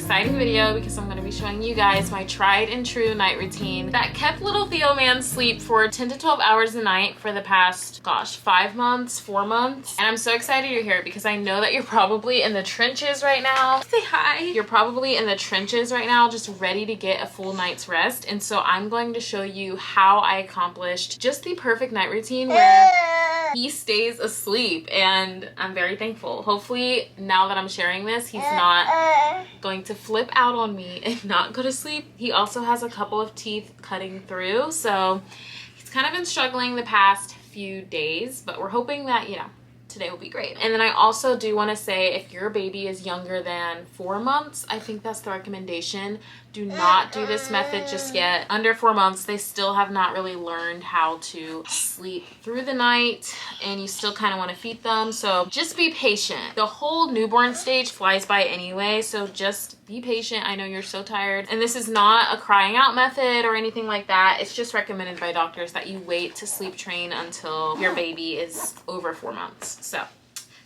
exciting video because I'm going to be showing you guys my tried and true night routine that kept little Theo man sleep for 10 to 12 hours a night for the past, gosh, 5 months, 4 months. And I'm so excited you're here because I know that you're probably in the trenches right now. Say hi. You're probably in the trenches right now, just ready to get a full night's rest. And so I'm going to show you how I accomplished just the perfect night routine where he stays asleep, and I'm very thankful. Hopefully now that I'm sharing this, he's not going to flip out on me and not go to sleep. He also has a couple of teeth cutting through, so he's kind of been struggling the past few days, but we're hoping that, you know, today will be great. And then I also do want to say, if your baby is younger than 4 months, I think that's the recommendation. Do not do this method just yet. Under 4 months, they still have not really learned how to sleep through the night, and you still kind of want to feed them. So just be patient. The whole newborn stage flies by anyway, so just be patient. I know you're so tired. And this is not a crying out method or anything like that. It's just recommended by doctors that you wait to sleep train until your baby is over 4 months. So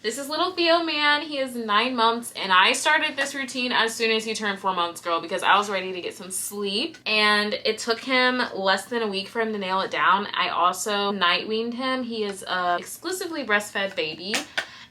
this is little Theo man. He is 9 months, and I started this routine as soon as he turned 4 months, girl, because I was ready to get some sleep, and it took him less than a week for him to nail it down. I also night weaned him. He is a exclusively breastfed baby.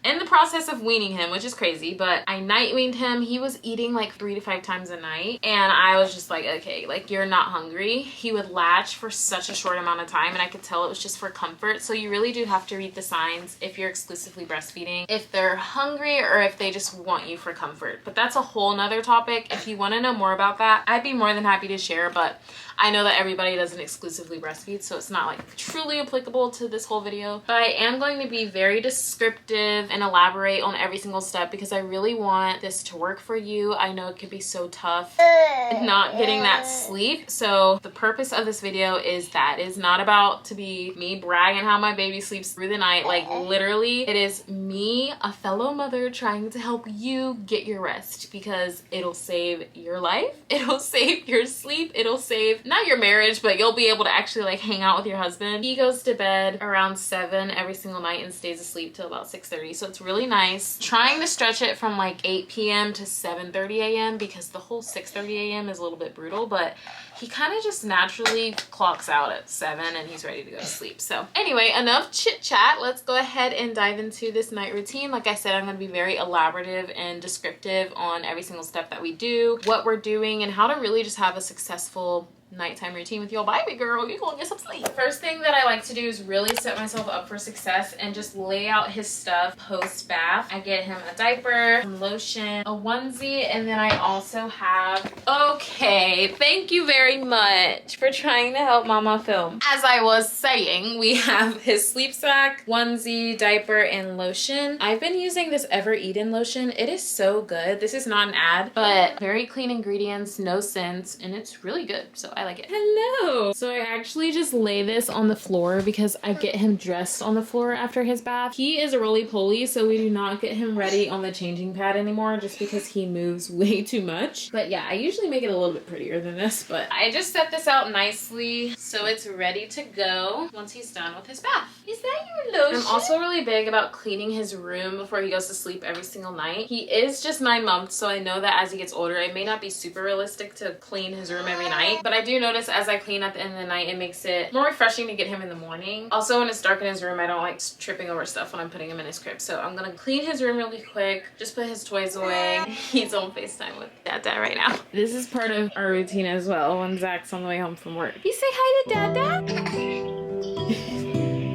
In the process of weaning him, which is crazy, but I night weaned him. He was eating like 3 to 5 times a night, and I was just like, okay, like, you're not hungry. He would latch for such a short amount of time, and I could tell it was just for comfort. So you really do have to read the signs if you're exclusively breastfeeding, if they're hungry or if they just want you for comfort. But that's a whole nother topic. If you want to know more about that, I'd be more than happy to share, but I know that everybody doesn't exclusively breastfeed, so it's not like truly applicable to this whole video. But I am going to be very descriptive and elaborate on every single step because I really want this to work for you. I know it could be so tough not getting that sleep. So the purpose of this video is that it's not about to be me bragging how my baby sleeps through the night. Like, literally, it is me, a fellow mother, trying to help you get your rest because it'll save your life. It'll save your sleep. It'll save not your marriage, but you'll be able to actually like hang out with your husband. He goes to bed around 7 every single night and stays asleep till about 6:30. So it's really nice. Trying to stretch it from like 8 p.m. to 7:30 a.m. because the whole 6:30 a.m. is a little bit brutal, but he kind of just naturally clocks out at 7 and he's ready to go to sleep. So anyway, enough chit chat. Let's go ahead and dive into this night routine. Like I said, I'm going to be very elaborative and descriptive on every single step that we do, what we're doing, and how to really just have a successful nighttime routine with your baby girl. You're gonna get some sleep. First thing that I like to do is really set myself up for success and just lay out his stuff post bath. I get him a diaper, some lotion, a onesie, and then I also have, okay, thank you very much for trying to help mama film. As I was saying, we have his sleep sack, onesie, diaper, and lotion. I've been using this Ever Eden lotion. It is so good. This is not an ad, but very clean ingredients, no scents, and it's really good. So I like it. Hello. So I actually just lay this on the floor because I get him dressed on the floor after his bath. He is a roly-poly, so we do not get him ready on the changing pad anymore just because he moves way too much. But yeah, I usually make it a little bit prettier than this, but I just set this out nicely so it's ready to go once he's done with his bath. Is that your lotion? I'm also really big about cleaning his room before he goes to sleep every single night. He is just 9 months, so I know that as he gets older, it may not be super realistic to clean his room every night, but I do notice as I clean at the end of the night, it makes it more refreshing to get him in the morning. Also, when it's dark in his room, I don't like tripping over stuff when I'm putting him in his crib. So I'm gonna clean his room really quick, just put his toys away. He's on FaceTime with Dada right now. This is part of our routine as well when Zach's on the way home from work. You say hi to Dada?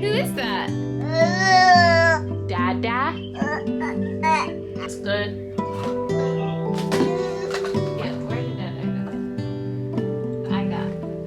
Who is that? Dada? That's good.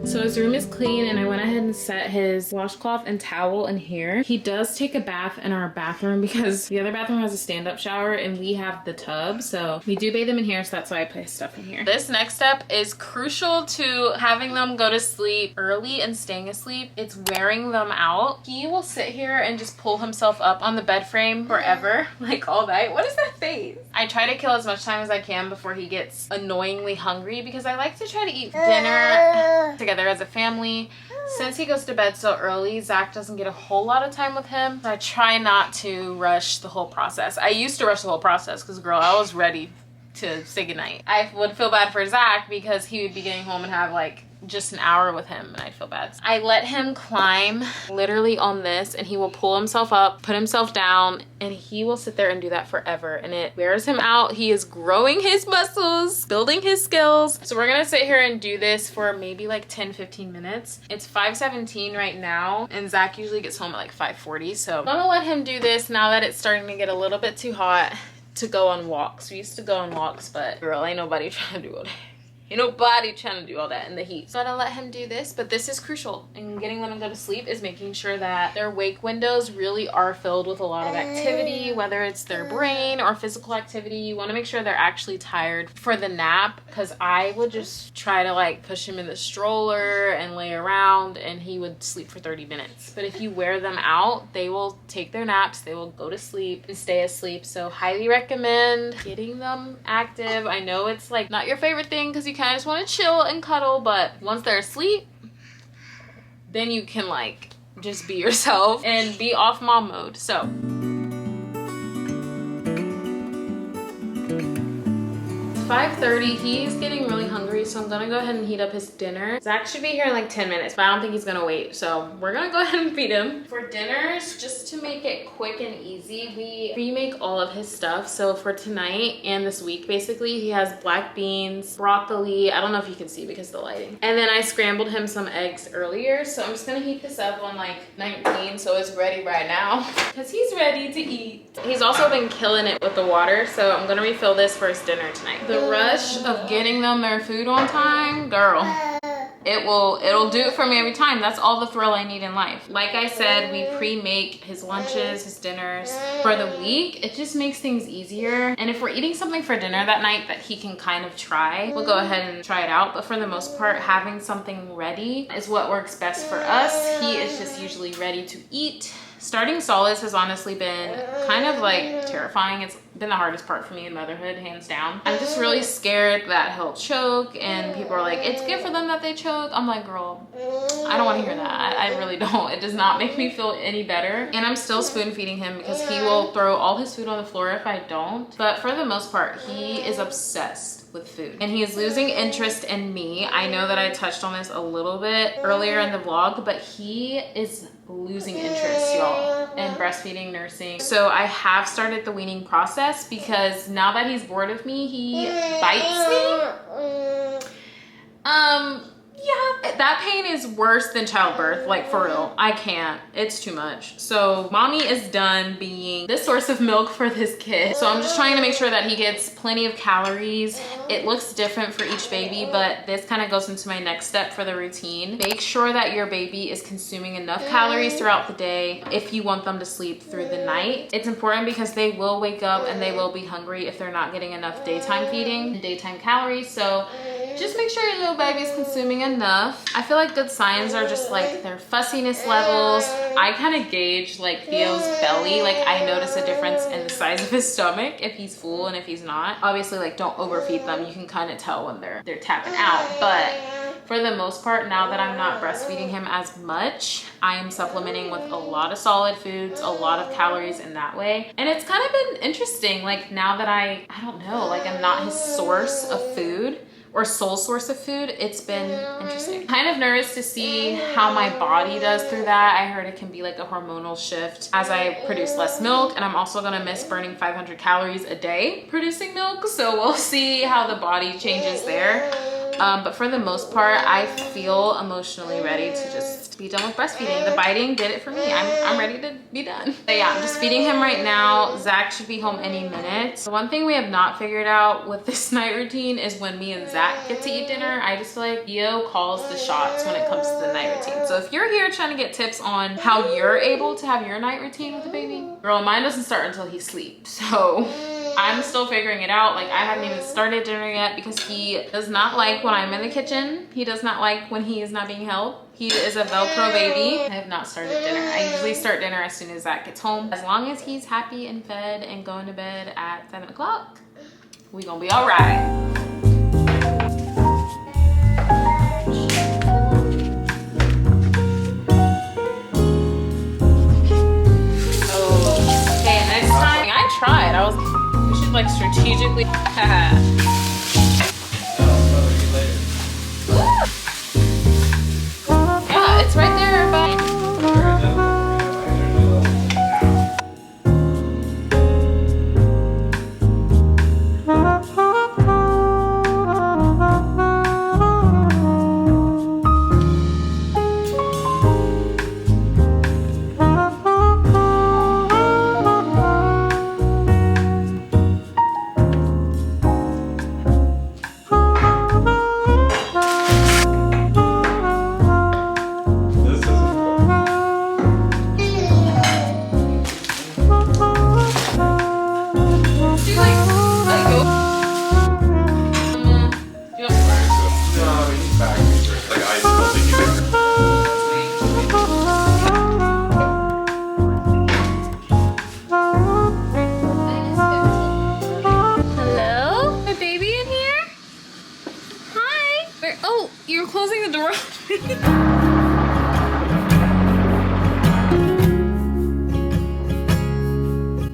So his room is clean, and I went ahead and set his washcloth and towel in here. He does take a bath in our bathroom because the other bathroom has a stand-up shower and we have the tub. So we do bathe them in here, so that's why I put his stuff in here. This next step is crucial to having them go to sleep early and staying asleep. It's wearing them out. He will sit here and just pull himself up on the bed frame forever, like all night. What is that face? I try to kill as much time as I can before he gets annoyingly hungry because I like to try to eat dinner together as a family. Since he goes to bed so early, Zach doesn't get a whole lot of time with him. So I try not to rush the whole process. I used to rush the whole process because, girl, I was ready to say goodnight. I would feel bad for Zach because he would be getting home and have like just an hour with him, and I'd feel bad. I let him climb literally on this, and he will pull himself up, put himself down, and he will sit there and do that forever, and it wears him out. He is growing his muscles, building his skills. So we're gonna sit here and do this for maybe like 10-15 minutes. It's 5:17 right now, and Zach usually gets home at like 5:40, so I'm gonna let him do this now that it's starting to get a little bit too hot to go on walks. We used to go on walks, but girl, ain't nobody trying to do all that. Ain't nobody trying to do all that in the heat. So I'm gonna let him do this, but this is crucial. And getting them to go to sleep is making sure that their wake windows really are filled with a lot of activity, whether it's their brain or physical activity. You wanna make sure they're actually tired for the nap, because I would just try to like push him in the stroller and lay around and he would sleep for 30 minutes. But if you wear them out, they will take their naps, they will go to sleep and stay asleep. So highly recommend getting them active. I know it's like not your favorite thing because you kind of just want to chill and cuddle, but once they're asleep, then you can like just be yourself and be off mom mode. So 5:30, he's getting really hungry, so I'm gonna go ahead and heat up his dinner. Zach should be here in like 10 minutes, but I don't think he's gonna wait, so we're gonna go ahead and feed him. For dinners, just to make it quick and easy, we remake all of his stuff. So for tonight and this week, basically, he has black beans, broccoli, I don't know if you can see because of the lighting, and then I scrambled him some eggs earlier, so I'm just gonna heat this up on like 19, so it's ready right now because he's ready to eat. He's also been killing it with the water, so I'm gonna refill this for his dinner tonight. The rush of getting them their food on time, girl, it'll do it for me every time. That's all the thrill I need in life. Like I said, we pre-make his lunches, his dinners for the week. It just makes things easier. And if we're eating something for dinner that night that he can kind of try, we'll go ahead and try it out. But for the most part, having something ready is what works best for us. He is just usually ready to eat. Starting solids has honestly been kind of like terrifying. It's been the hardest part for me in motherhood, hands down. I'm just really scared that he'll choke, and people are like, it's good for them that they choke. I'm like, girl, I don't want to hear that. I really don't. It does not make me feel any better. And I'm still spoon feeding him because he will throw all his food on the floor if I don't. But for the most part, he is obsessed with food, and he is losing interest in me. I know that I touched on this a little bit earlier in the vlog, but he is losing interest, y'all, in breastfeeding, nursing. So I have started the weaning process because now that he's bored of me, he bites me. Yeah, that pain is worse than childbirth, like for real. I can't, it's too much. So mommy is done being this source of milk for this kid. So I'm just trying to make sure that he gets plenty of calories. It looks different for each baby, but this kind of goes into my next step for the routine. Make sure that your baby is consuming enough calories throughout the day if you want them to sleep through the night. It's important because they will wake up and they will be hungry if they're not getting enough daytime feeding and daytime calories. So just make sure your little baby is consuming enough. I feel like good signs are just like their fussiness levels. I kind of gauge like Theo's belly. Like I notice a difference in the size of his stomach if he's full and if he's not. Obviously, like don't overfeed them. You can kind of tell when they're tapping out. But for the most part, now that I'm not breastfeeding him as much, I am supplementing with a lot of solid foods, a lot of calories in that way. And it's kind of been interesting. Like now that I don't know, like I'm not his source of food or sole source of food, it's been interesting. Kind of nervous to see how my body does through that. I heard it can be like a hormonal shift as I produce less milk, and I'm also gonna miss burning 500 calories a day producing milk. So we'll see how the body changes there. But for the most part, I feel emotionally ready to just be done with breastfeeding. The biting did it for me. I'm ready to be done. But yeah, I'm just feeding him right now. Zach should be home any minute. The one thing we have not figured out with this night routine is when me and Zach get to eat dinner. I just feel like Theo calls the shots when it comes to the night routine. So if you're here trying to get tips on how you're able to have your night routine with the baby, girl, mine doesn't start until he sleeps. So I'm still figuring it out. Like I haven't even started dinner yet because he does not like when I'm in the kitchen. He does not like when he is not being held. He is a Velcro baby. I have not started dinner. I usually start dinner as soon as Zach gets home. As long as he's happy and fed and going to bed at 7 o'clock, we gonna be all right. Okay, next time I tried. We should like strategically. Yeah, it's right there, but. Oh, you're closing the door.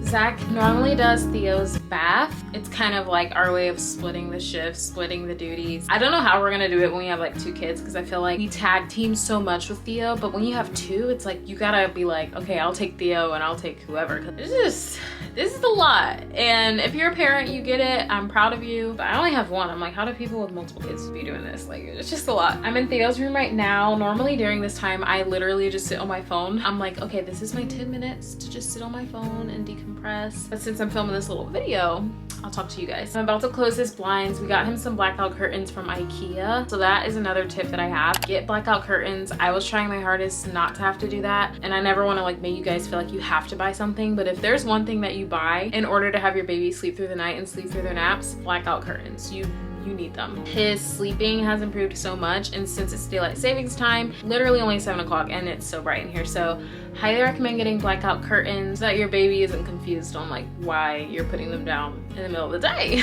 Zach normally does Theo's bath. It's kind of like our way of splitting the shifts, splitting the duties. I don't know how we're gonna do it when we have like 2 kids because I feel like we tag team so much with Theo, but when you have 2, it's like you gotta be like, okay, I'll take Theo and I'll take whoever. This is a lot. And if you're a parent, you get it. I'm proud of you. But I only have 1. I'm like, how do people with multiple kids be doing this? Like, it's just a lot. I'm in Theo's room right now. Normally during this time, I literally just sit on my phone. I'm like, okay, this is my 10 minutes to just sit on my phone and decompress. But since I'm filming this little video, I'll talk to you guys. I'm about to close his blinds. We got him some blackout curtains from IKEA. So that is another tip that I have. Get blackout curtains. I was trying my hardest not to have to do that. And I never want to like make you guys feel like you have to buy something. But if there's one thing that you buy in order to have your baby sleep through the night and sleep through their naps, blackout curtains. You need them. His sleeping has improved so much, and since it's daylight savings time, literally only 7 o'clock and it's so bright in here. So highly recommend getting blackout curtains so that your baby isn't confused on like why you're putting them down in the middle of the day.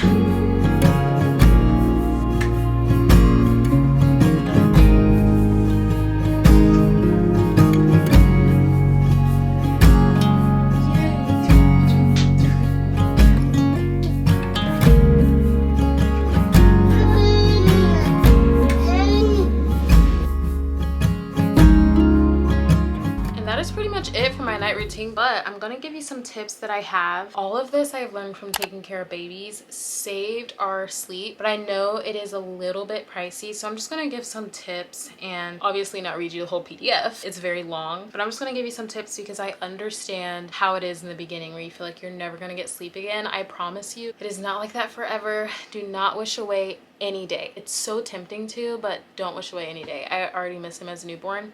It for my night routine, but I'm gonna give you some tips that I have. All of this I've learned from taking care of babies, saved our sleep, but I know it is a little bit pricey, so I'm just gonna give some tips and obviously not read you the whole PDF. It's very long, but I'm just gonna give you some tips because I understand how it is in the beginning where you feel like you're never gonna get sleep again. I promise you, it is not like that forever. Do not wish away any day. It's so tempting to, but don't wish away any day. I already miss him as a newborn.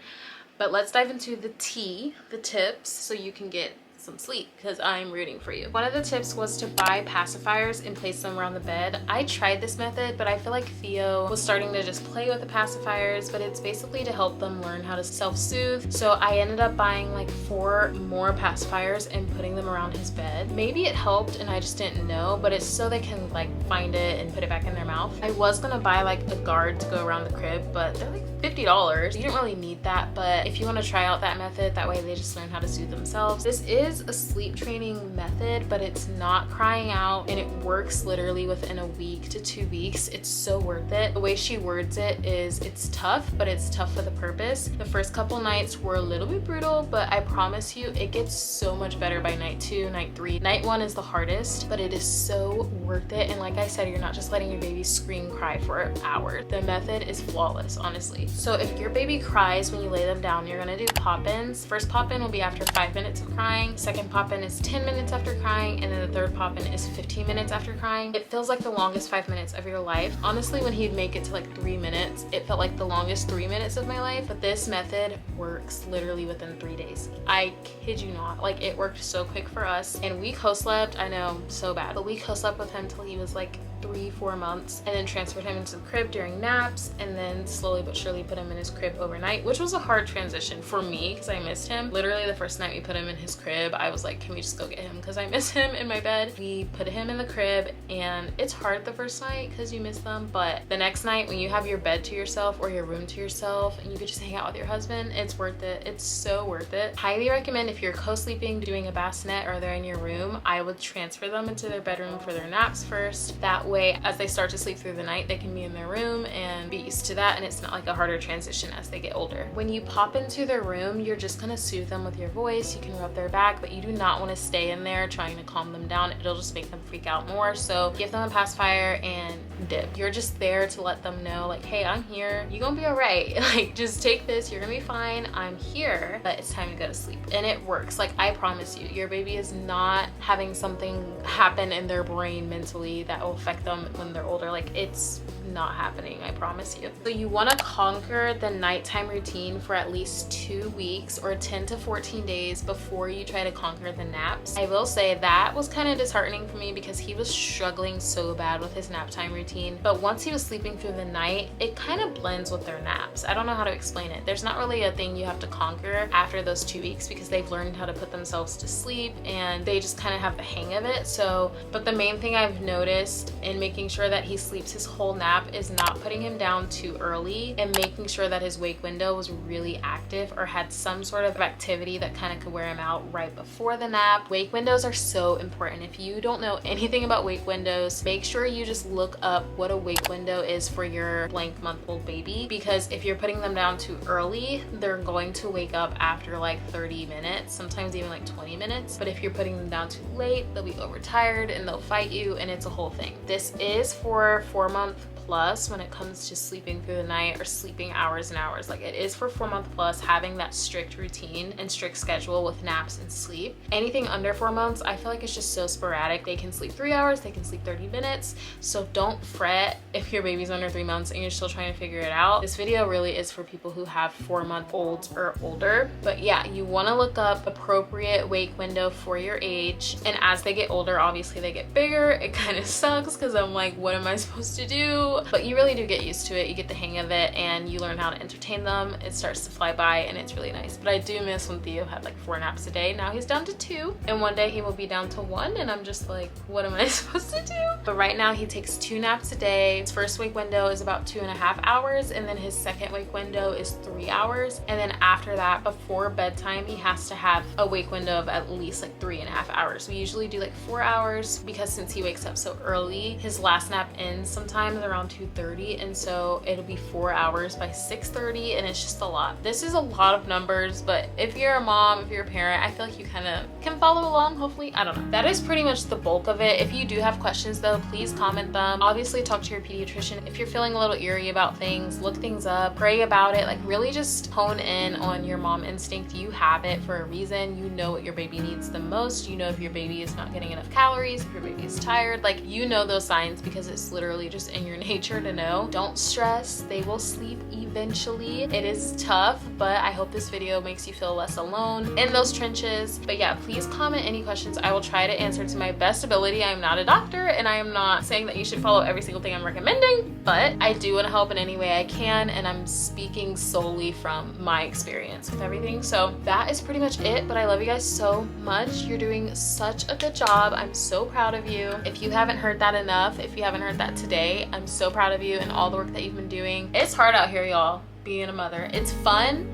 But let's dive into the tips, so you can get some sleep because I'm rooting for you. One of the tips was to buy pacifiers and place them around the bed. I tried this method, but I feel like Theo was starting to just play with the pacifiers, but it's basically to help them learn how to self-soothe. So I ended up buying like 4 more pacifiers and putting them around his bed. Maybe it helped and I just didn't know, but it's so they can like find it and put it back in their mouth. I was gonna buy like a guard to go around the crib, but they're like $50. You don't really need that, but if you want to try out that method, that way they just learn how to soothe themselves. This is a sleep training method, but it's not crying out, and it works literally within a week to 2 weeks. It's so worth it. The way she words it is, it's tough, but it's tough with a purpose. The first couple nights were a little bit brutal, but I promise you it gets so much better by night 2, night 3. Night 1 is the hardest, but it is so worth it. And like I said, you're not just letting your baby scream cry for hours. The method is flawless, honestly. So if your baby cries when you lay them down, you're gonna do pop-ins. First pop-in will be after 5 minutes of crying. Second pop-in is 10 minutes after crying, and then the third pop-in is 15 minutes after crying. It feels like the longest 5 minutes of your life. Honestly, when he'd make it to like 3 minutes, it felt like the longest 3 minutes of my life. But this method works literally within 3 days. I kid you not. Like, it worked so quick for us. And we co-slept, I know, so bad, but we co-slept with him till he was like 3-4 months, and then transferred him into the crib during naps, and then slowly but surely put him in his crib overnight, which was a hard transition for me because I missed him. Literally the first night we put him in his crib, I was like, can we just go get him, because I miss him in my bed. We put him in the crib, and it's hard the first night because you miss them, but the next night when you have your bed to yourself or your room to yourself and you could just hang out with your husband, it's worth it. It's so worth it. Highly recommend if you're co-sleeping, doing a bassinet, or they're in your room, I would transfer them into their bedroom for their naps first. That way, as they start to sleep through the night, they can be in their room and be used to that, and it's not like a harder transition as they get older. When you pop into their room, you're just gonna soothe them with your voice. You can rub their back, but you do not want to stay in there trying to calm them down. It'll just make them freak out more. So give them a pacifier and dip. You're just there to let them know, like, hey, I'm here, you're gonna be all right. Like, just take this, you're gonna be fine, I'm here, but it's time to go to sleep. And it works. Like, I promise you, your baby is not having something happen in their brain mentally that will affect them when they're older. Like, it's not happening, I promise you. So you want to conquer the nighttime routine for at least 2 weeks or 10 to 14 days before you try to conquer the naps. I will say that was kind of disheartening for me because he was struggling so bad with his nap time routine, but once he was sleeping through the night, it kind of blends with their naps. I don't know how to explain it. There's not really a thing you have to conquer after those 2 weeks because they've learned how to put themselves to sleep and they just kind of have the hang of it. So, but the main thing I've noticed in making sure that he sleeps his whole nap is not putting him down too early and making sure that his wake window was really active or had some sort of activity that kind of could wear him out right before the nap. Wake windows are so important. If you don't know anything about wake windows, make sure you just look up what a wake window is for your blank month-old baby, because if you're putting them down too early, they're going to wake up after like 30 minutes, sometimes even like 20 minutes. But if you're putting them down too late, they'll be overtired and they'll fight you, and it's a whole thing. This is for 4-month plus when it comes to sleeping through the night or sleeping hours and hours. Like, it is for 4-month plus having that strict routine and strict schedule with naps and sleep. Anything under 4 months, I feel like it's just so sporadic. They can sleep 3 hours, they can sleep 30 minutes. So don't fret if your baby's under 3 months and you're still trying to figure it out. This video really is for people who have 4-month-olds or older. But yeah, you want to look up appropriate wake window for your age. And as they get older, obviously they get bigger. It kind of sucks because I'm like, what am I supposed to do? But you really do get used to it. You get the hang of it and you learn how to entertain them. It starts to fly by and it's really nice. But I do miss when Theo had like 4 naps a day. Now he's down to 2, and one day he will be down to 1, and I'm just like, what am I supposed to do? But right now he takes 2 naps a day. His first wake window is about 2.5 hours, and then his second wake window is 3 hours. And then after that, before bedtime, he has to have a wake window of at least like 3.5 hours. We usually do like 4 hours because since he wakes up so early, his last nap ends sometimes around 2:30, and so it'll be 4 hours by 6:30, and it's just a lot. This is a lot of numbers, but if you're a mom, if you're a parent, I feel like you kind of can follow along, hopefully. I don't know. That is pretty much the bulk of it. If you do have questions though, please comment them. Obviously talk to your pediatrician. If you're feeling a little eerie about things, look things up, pray about it. Like, really just hone in on your mom instinct. You have it for a reason. You know what your baby needs the most. You know if your baby is not getting enough calories, if your baby is tired. Like, you know those signs because it's literally just in your nature to know. Don't stress, they will sleep eventually. It is tough, but I hope this video makes you feel less alone in those trenches. But yeah, please comment any questions. I will try to answer to my best ability. I am not a doctor, and I am not saying that you should follow every single thing I'm recommending, but I do want to help in any way I can, and I'm speaking solely from my experience with everything. So that is pretty much it, but I love you guys so much. You're doing such a good job. I'm so proud of you. If you haven't heard that enough, if you haven't heard that today, I'm so proud of you and all the work that you've been doing. It's hard out here, y'all, being a mother. It's fun,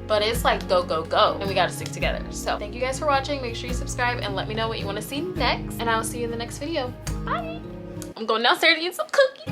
but it's like go, go, go, and we gotta stick together. So thank you guys for watching. Make sure you subscribe and let me know what you want to see next, and I'll see you in the next video. Bye. I'm going downstairs to eat some cookies.